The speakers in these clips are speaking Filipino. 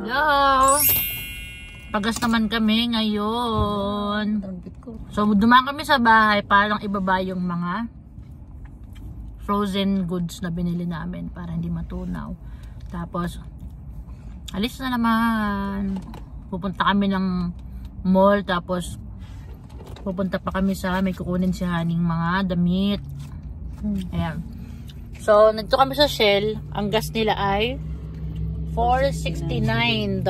Hello! Pagas naman kami ngayon. So, dumaan kami sa bahay para lang ibaba yung mga frozen goods na binili namin para hindi matunaw. Tapos, alis na naman. Pupunta kami ng mall. Tapos, pupunta pa kami sa may kukunin si Haning mga damit. Ayan. So, nandito kami sa Shell. Ang gas nila ay $4.69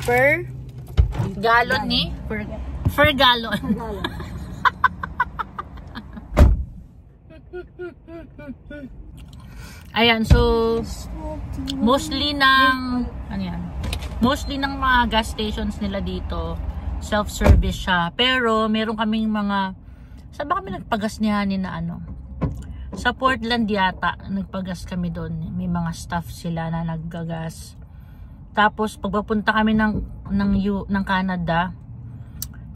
per gallon ni per gallon. Ayan, so mostly ng mostly ng mga gas stations nila dito self-service siya. Pero meron kaming mga, saan ba kami nagpagas ni Hani na ano? Sa Portland yata, nagpagas kami doon. May mga staff sila na naggagas. Tapos pagpapunta kami ng Canada,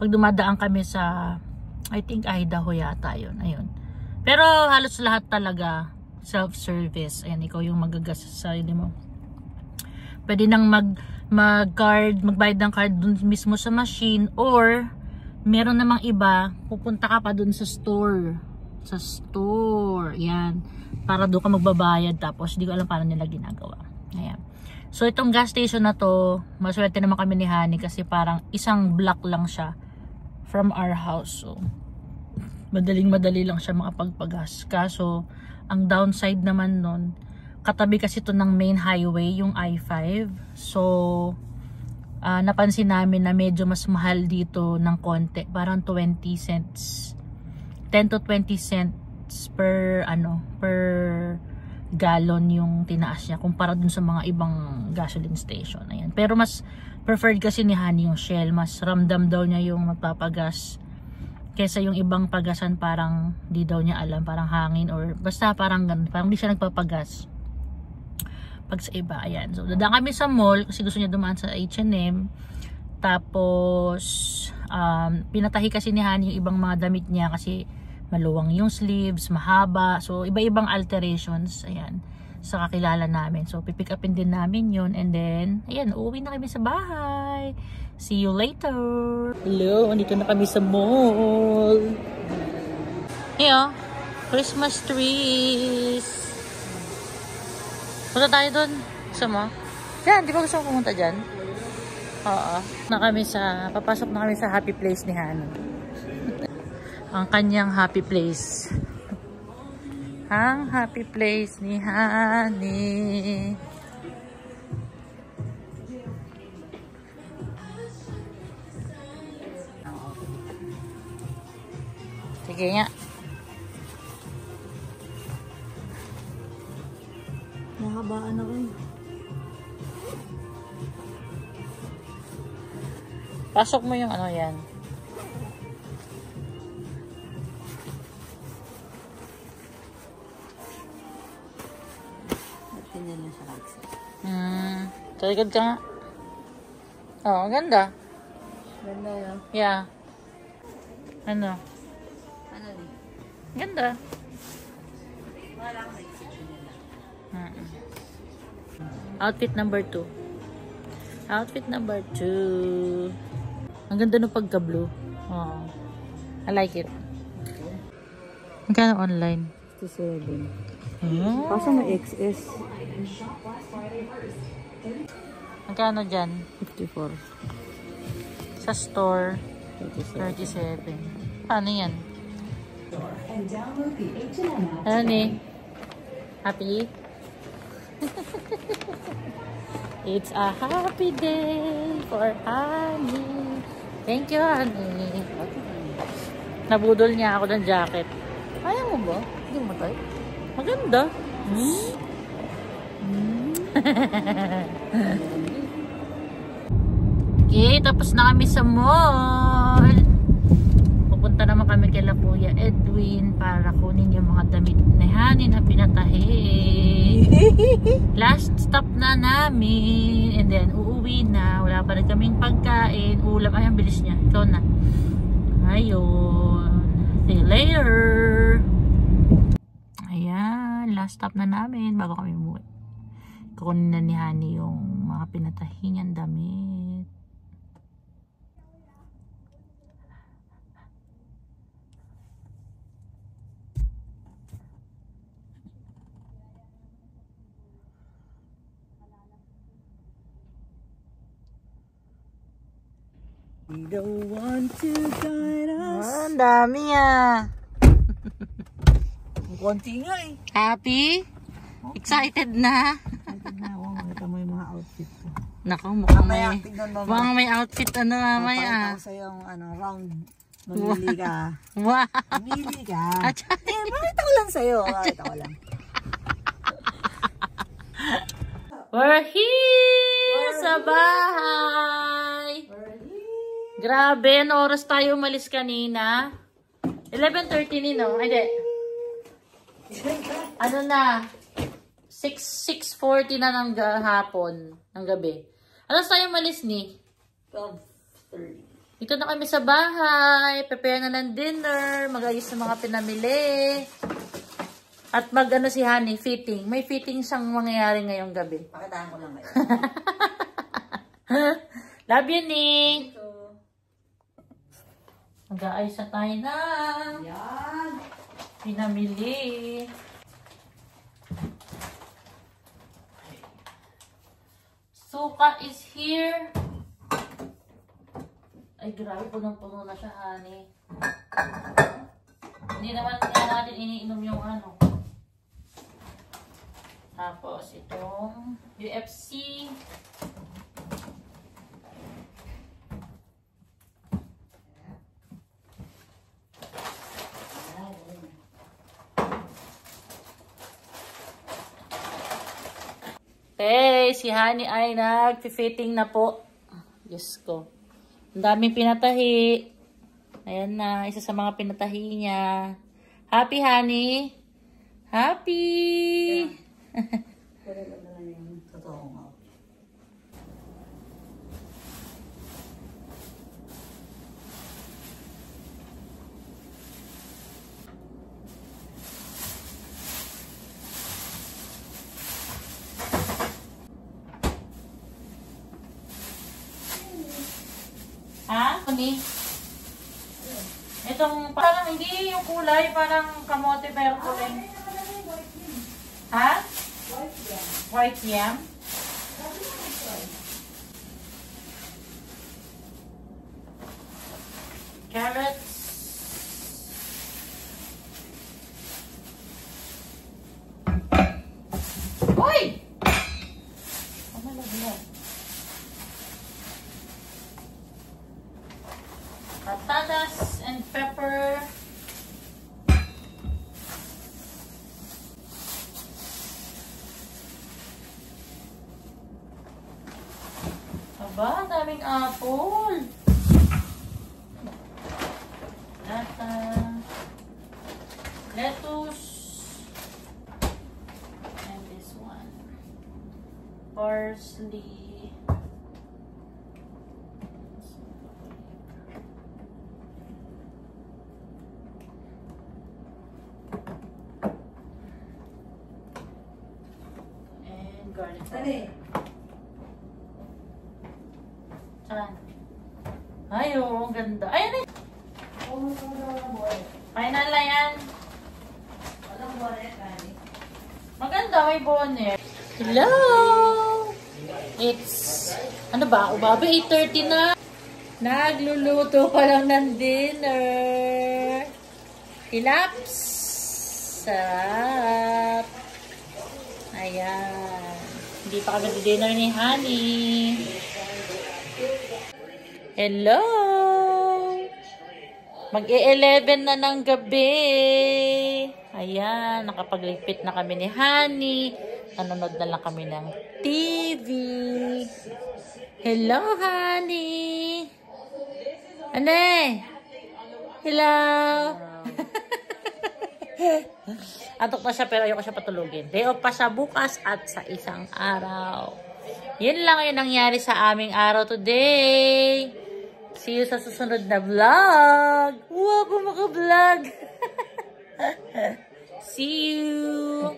pag dumadaan kami sa, I think Idaho yata yun. Ayun. Pero halos lahat talaga self-service. Ayan, ikaw yung magagas sa sarili mo. Pwede nang magbayad ng card dun mismo sa machine, or meron namang iba, pupunta ka pa dun sa store. Sa store, yan, para doon ka magbabayad. Tapos hindi ko alam paano nila ginagawa. Ayan. So itong gas station na to, maswerte naman kami ni Hani kasi parang isang block lang siya from our house. So madali lang siya makapagpagas. Kaso ang downside naman nun, katabi kasi to ng main highway, yung I-5. So napansin namin na medyo mas mahal dito ng konti, parang 20 cents, 10 to 20 cents per gallon yung tinaas niya kumpara dun sa mga ibang gasoline station. Ayan. Pero mas preferred kasi ni Hani yung Shell. Mas ramdam daw niya yung magpapagas kesa yung ibang pagasan, parang di daw niya alam, parang hangin or basta parang di siya nagpapagas pag sa iba. Ayan. So dadaan kami sa mall kasi gusto niya dumaan sa H&M. Tapos pinatahi kasi ni Hani yung ibang mga damit niya kasi maluwang yung sleeves, mahaba. So iba-ibang alterations. Ayan, sa kakilala namin. So pipick upin din namin yun. And then, ayan, uuwi na kami sa bahay. See you later. Hello, andito na kami sa mall. Ayan, Christmas trees. Punta tayo dun. Gusto mo? Yan, di ba gusto mo pumunta dyan? Oo. Papasok na kami sa happy place ni Hani. Ang kanyang happy place. Ang happy place ni Hani. Sige nga. Nahabaan ako eh. Pasok mo yung ano yan. Talikod ka nga. Oh, ang ganda. Ganda yun. Yeah. Ano? Ano ni? Ganda. Wala akong exception nila. Outfit number 2. Outfit number 2. Ang ganda ng pagka-blue. Oh. I like it. Magkano online? 67. Oh. Kaso may XS. Magkano dyan? 54. Sa store, 37. 37. Paano yan? Ano ni? Happy? It's a happy day for Hani. Thank you, Hani. Nabudol niya ako ng jacket. Ayaw mo ba? Hindi mo tayo? Maganda. Okay, tapos na kami sa mall. Pupunta naman kami kay Kuya Edwin para kunin yung mga damit ni Hani na pinatahi. Last stop na namin. And then, uuwi na. Wala pa rin kaming pagkain. Ulam. Ay, ang bilis niya. Ikaw na. Ayun. See you later. Ayan. Last stop na namin bago kami umuwi. kukunin na ni Honey yung mga pinatahi niyang damit. We don't want to guide us. Ang dami ah. Konti nga eh. Happy? Excited na? Tignan mo, makita mo yung mga outfit ko. Naku, mukhang Mamaya, may, tignan mo. mukhang may outfit ano mamaya. Papakita ko sa'yo yung round. Mamili ka. Wow! Mamili ka. At- Makita ko lang sa'yo. Makita ko lang. We're here sa bahay! Grabe, ano oras tayo umalis kanina? 11:30 nino. Ay, di. Ano na? 6:40 na ng hapon, ng gabi. Ano tayo umalis ni? 12:30. Dito na kami sa bahay. Prepare na ng dinner. Mag-ayos ng mga pinamili. At mag-ano si Honey, fitting. May fitting siyang mangyayari ngayong gabi. Pakitaan ko lang ngayon. Love you, Nick. Mag-aayos na tayo na. Yan. Pinamili. Suka is here. Ay, grabe. Punong-puno na siya, Honey. Hindi naman nga natin iniinom yung ano. Tapos, itong UFC. Hey, si Honey ay nag-fitting na po. Diyos ko. Ang daming pinatahi. Ayan na, isa sa mga pinatahi niya. Happy, Honey? Happy! Pwede na yung totoo nga. Ha? Honey? Itong, parang hindi yung kulay, parang kamote pero kulay. Ha? White yam. Carrots. Uy! Oh, malaglag. Patatas and pepper. Aba, daming apple. Lata. Lettuce. And this one. Parsley. And garlic. Dali. Saan? Ay, oo, ang ganda. Ay, ano? Final na yan. Walang bonnet, Dali. Maganda, may bonnet. Hello! It's, ano ba? O ba? 8:30 na. Nagluluto pa lang ng dinner. Tilaps. Sarap. Ayan. Hindi pa kami dinner ni Honey. Hello! Mag-11 na ng gabi. Ayan, nakapagligpit na kami ni Honey. Nanonood na lang kami ng TV. Hello, Honey! Ane! Hello! Antok na siya pero ayoko siya patulugin. Day off pa siya bukas at sa isang araw. Yun lang yung nangyari sa aming araw today. See you sa susunod na vlog. Wow, ako maka-vlog. See you.